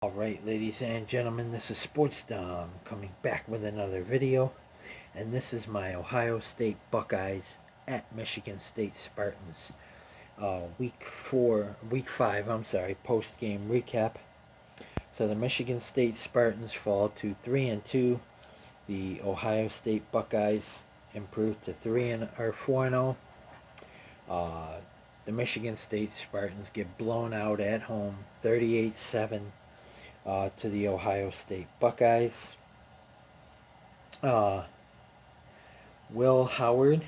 Alright, ladies and gentlemen, this is Sports Dom coming back with another video, and this is my Ohio State Buckeyes at Michigan State Spartans. Week 5, post-game recap. So the Michigan State Spartans fall to 3-2. The Ohio State Buckeyes improved to 4-0. The Michigan State Spartans get blown out at home, 38-7. To the Ohio State Buckeyes. Will Howard,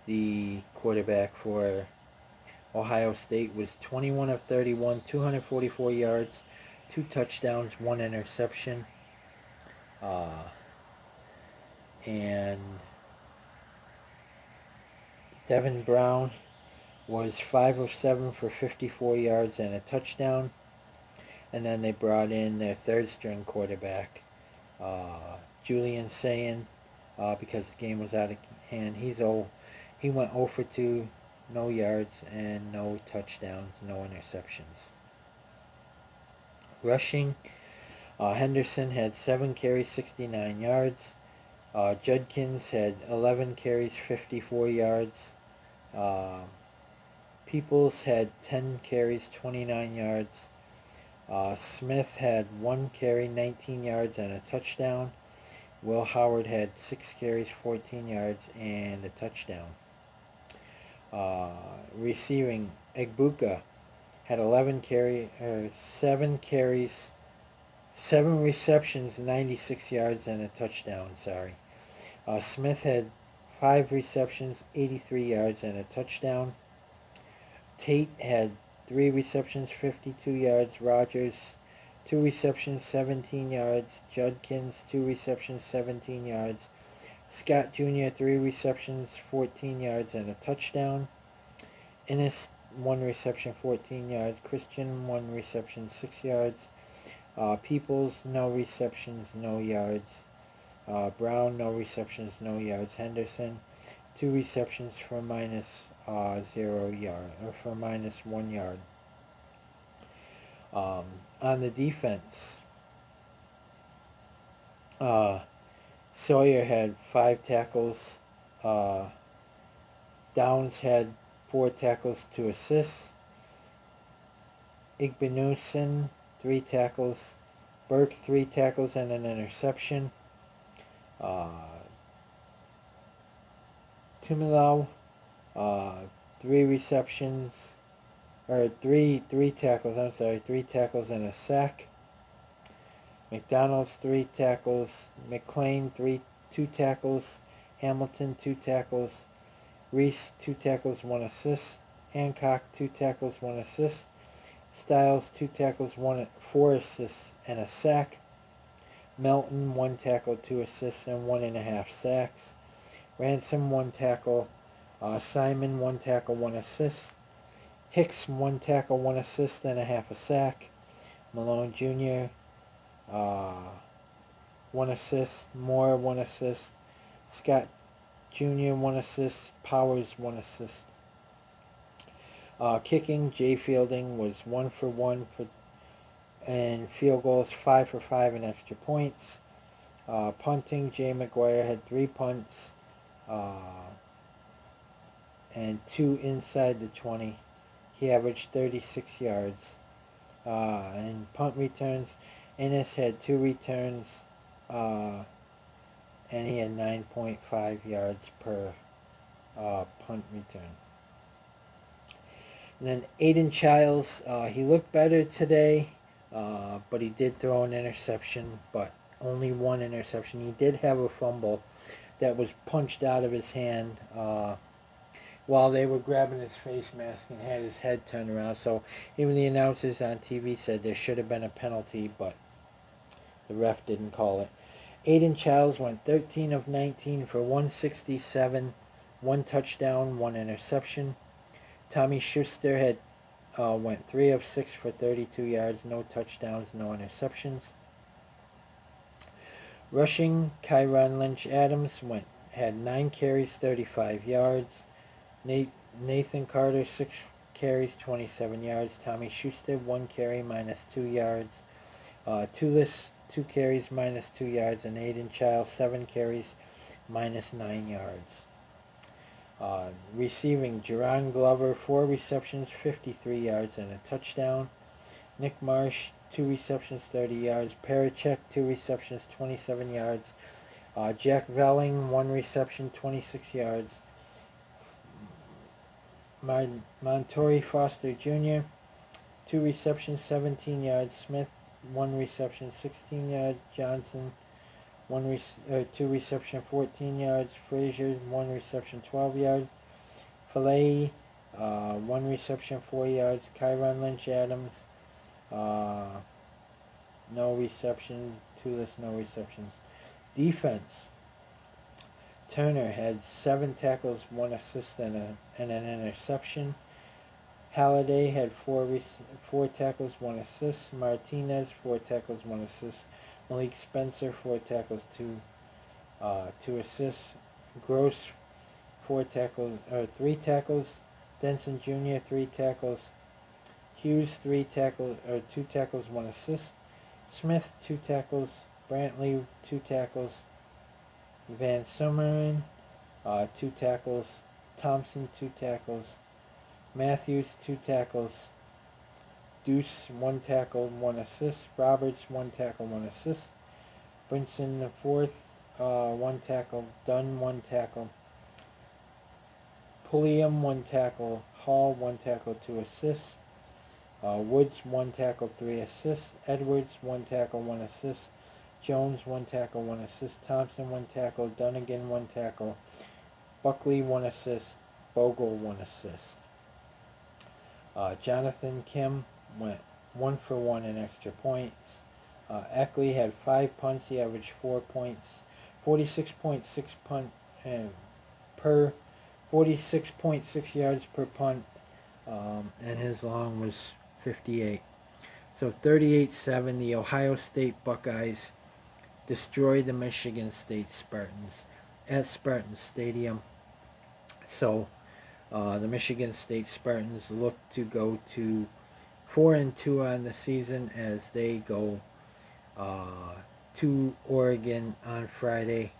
the quarterback for Ohio State, was 21 of 31, 244 yards, 2 touchdowns, 1 interception. And Devin Brown was 5 of 7 for 54 yards and a touchdown. And then they brought in their third-string quarterback, Julian Sayin, because the game was out of hand. He went 0 for 2, no yards, and no touchdowns, no interceptions. Rushing, Henderson had 7 carries, 69 yards. Judkins had 11 carries, 54 yards. Peoples had 10 carries, 29 yards. Smith had 1 carry, 19 yards, and a touchdown. Will Howard had 6 carries, 14 yards, and a touchdown. Receiving, Egbuka had 7 carries, 7 receptions, 96 yards, and a touchdown. Smith had 5 receptions, 83 yards, and a touchdown. Tate had 3 receptions, 52 yards. Rogers, 2 receptions, 17 yards. Judkins, 2 receptions, 17 yards. Scott Jr., 3 receptions, 14 yards, and a touchdown. Ennis, 1 reception, 14 yards. Christian, 1 reception, 6 yards. Peoples, no receptions, no yards. Brown, no receptions, no yards. Henderson, 2 receptions for minus 0 yard, or for minus 1 yard. On the defense, Sawyer had 5 tackles. Downs had 4 tackles, 2 assists. Igbenuson, 3 tackles. Burke, 3 tackles and an interception. Tumilau, 3 receptions, or 3 tackles, 3 tackles and a sack. McDonald's, 3 tackles. McLean, 2 tackles. Hamilton, 2 tackles. Reese, 2 tackles, 1 assist. Hancock, 2 tackles, 1 assist. Styles, 2 tackles, 4 assists and a sack. Melton, 1 tackle, 2 assists, and 1.5 sacks. Ransom, 1 tackle. Simon, 1 tackle, 1 assist. Hicks, 1 tackle, 1 assist, and a half a sack. Malone Jr., 1 assist. Moore, 1 assist. Scott Jr., 1 assist. Powers, 1 assist. Kicking, Jay Fielding was 1 for 1 and field goals, 5 for 5 and extra points. Punting, Jay McGuire had 3 punts and 2 inside the 20. He averaged 36 yards. And punt returns, Ennis had 2 returns, and he had 9.5 yards per punt return. And then Aiden Chiles, he looked better today, but he did throw an interception, but only 1 interception. He did have a fumble that was punched out of his hand while they were grabbing his face mask and had his head turned around. So even the announcers on TV said there should have been a penalty, but the ref didn't call it. Aiden Chiles went 13 of 19 for 167, 1 touchdown, 1 interception. Tommy Schuster had went 3 of 6 for 32 yards, no touchdowns, no interceptions. Rushing, Kyron Lynch-Adams had 9 carries, 35 yards. Nathan Carter, 6 carries, 27 yards. Tommy Schuster, 1 carry, minus 2 yards. Tulis, 2 carries, minus 2 yards, and Aiden Chiles, 7 carries, minus 9 yards. Receiving, Jerron Glover, 4 receptions, 53 yards, and a touchdown. Nick Marsh, 2 receptions, 30 yards. Parachek, 2 receptions, 27 yards. Jack Velling, 1 reception, 26 yards. Montori Foster Jr., 2 receptions, 17 yards. Smith, 1 reception, 16 yards. Johnson, 2 reception, 14 yards. Frazier, 1 reception, 12 yards. Filet, 1 reception, 4 yards. Kyron Lynch Adams, no receptions. Tulis, no receptions. Defense, Turner had 7 tackles, 1 assist, and an interception. Halliday had 4 tackles, 1 assist. Martinez, 4 tackles, 1 assist. Malik Spencer, 4 tackles, 2 assists. Gross, 3 tackles. Denson Jr., 3 tackles. Hughes, 2 tackles, 1 assist. Smith, 2 tackles. Brantley, 2 tackles. Van Summeren, 2 tackles. Thompson, 2 tackles. Matthews, 2 tackles. Deuce, 1 tackle, 1 assist. Roberts, 1 tackle, 1 assist. Brinson, the 4th, 1 tackle. Dunn, 1 tackle. Pulliam, 1 tackle. Hall, 1 tackle, 2 assists. Woods, 1 tackle, 3 assists. Edwards, 1 tackle, 1 assist. Jones, 1 tackle, 1 assist. Thompson, 1 tackle. Dunnigan, 1 tackle. Buckley, 1 assist. Bogle, 1 assist. Jonathan Kim went 1 for 1 in extra points. Eckley had 5 punts. He averaged 4 points. 46.6 punt per 46.6 yards per punt, and his long was 58. So 38-7, the Ohio State Buckeyes destroyed the Michigan State Spartans at Spartan Stadium. So the Michigan State Spartans look to go to 4-2 on the season as they go to Oregon on Friday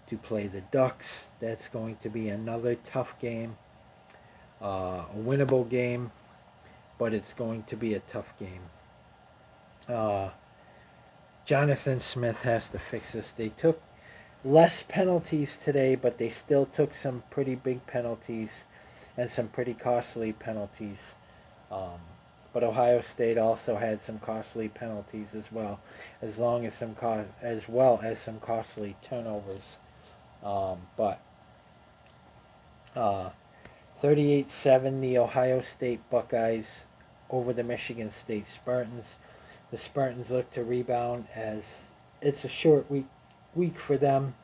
to play the Ducks. That's going to be another tough game, a winnable game, but it's going to be a tough game. Jonathan Smith has to fix this. They took less penalties today, but they still took some pretty big penalties and some pretty costly penalties. But Ohio State also had some costly penalties as well, as well as some costly turnovers. But 38-7, the Ohio State Buckeyes over the Michigan State Spartans. The Spartans look to rebound as it's a short week for them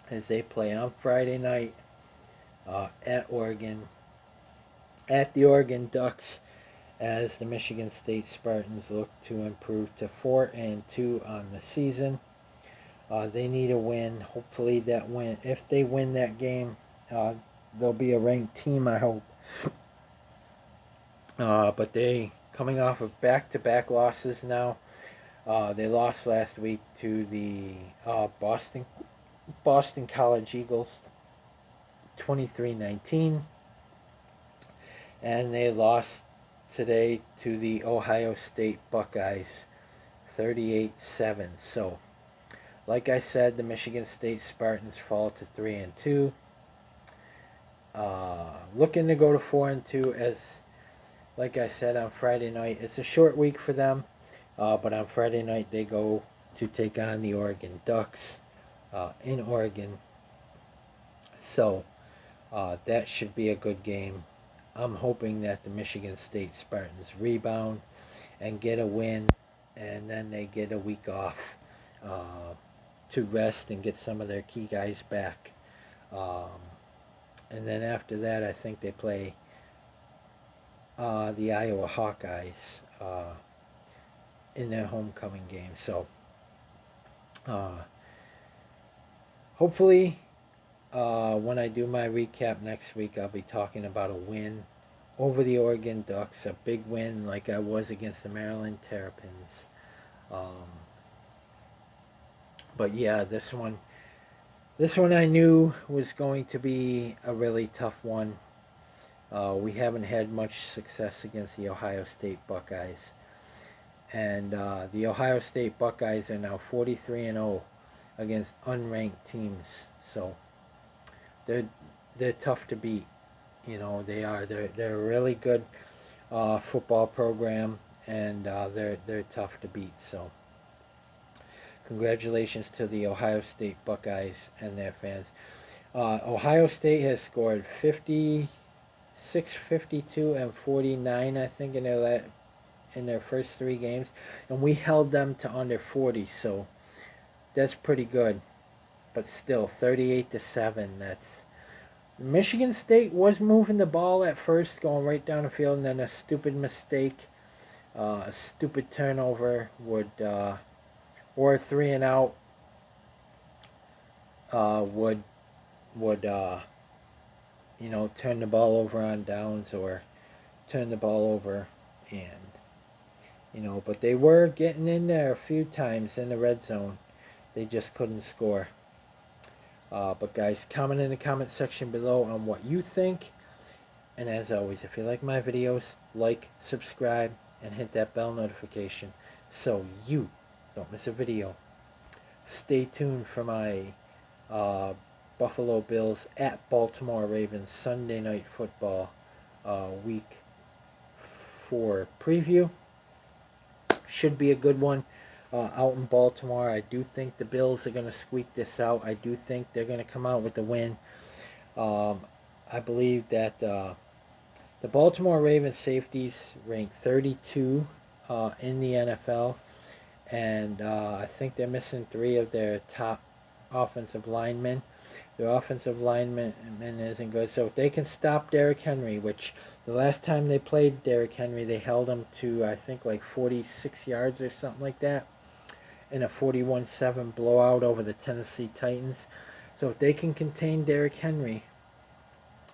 as they play on Friday night at Oregon, at the Oregon Ducks, as the Michigan State Spartans look to improve to 4-2 on the season. They need a win. Hopefully that win, if they win that game, they'll be a ranked team, I hope. But they coming off of back-to-back losses now. They lost last week to the Boston College Eagles 23-19, and they lost today to the Ohio State Buckeyes 38-7. So like I said, the Michigan State Spartans fall to 3-2. Looking to go to 4-2 as, like I said, on Friday night. It's a short week for them, but on Friday night they go to take on the Oregon Ducks in Oregon. So that should be a good game. I'm hoping that the Michigan State Spartans rebound and get a win, and then they get a week off to rest and get some of their key guys back. And then after that, I think they play the Iowa Hawkeyes in their homecoming game. So hopefully when I do my recap next week, I'll be talking about a win over the Oregon Ducks, a big win like I was against the Maryland Terrapins. Um, but yeah, this one I knew was going to be a really tough one. We haven't had much success against the Ohio State Buckeyes. And the Ohio State Buckeyes are now 43-0 against unranked teams. So they're they're tough to beat. You know, they are. They're a really good football program, and they're tough to beat. So congratulations to the Ohio State Buckeyes and their fans. Ohio State has scored 56, 52, and 49, I think, in their first 3 games, and we held them to under 40. So that's pretty good. But still, 38-7. That's Michigan State was moving the ball at first, going right down the field, and then a stupid mistake, a stupid turnover or a 3-and-out would turn the ball over on downs or turn the ball over, and but they were getting in there a few times in the red zone. They just couldn't score. But guys, comment in the comment section below on what you think. And as always, if you like my videos, like, subscribe, and hit that bell notification so you don't miss a video. Stay tuned for my Buffalo Bills at Baltimore Ravens Sunday Night Football Week 4 preview. Should be a good one. Out in Baltimore, I do think the Bills are going to squeak this out. I do think they're going to come out with the win. I believe that the Baltimore Ravens safeties rank 32 in the NFL, and I think they're missing 3 of their top offensive linemen. Their offensive lineman isn't good, so if they can stop Derrick Henry, which the last time they played Derrick Henry, they held him to, I think, like 46 yards or something like that, in a 41-7 blowout over the Tennessee Titans. So if they can contain Derrick Henry,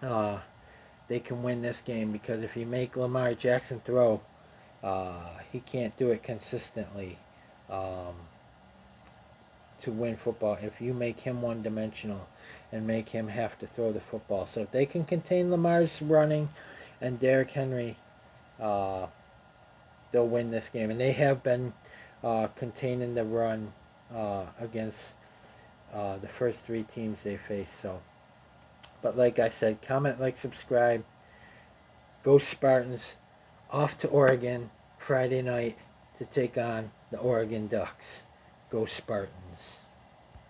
they can win this game, because if you make Lamar Jackson throw, he can't do it consistently to win football if you make him one-dimensional and make him have to throw the football. So if they can contain Lamar's running and Derrick Henry, they'll win this game. And they have been containing the run against the first 3 teams they face. So, but like I said, comment, like, subscribe. Go Spartans. Off to Oregon Friday night to take on the Oregon Ducks. Go Spartans.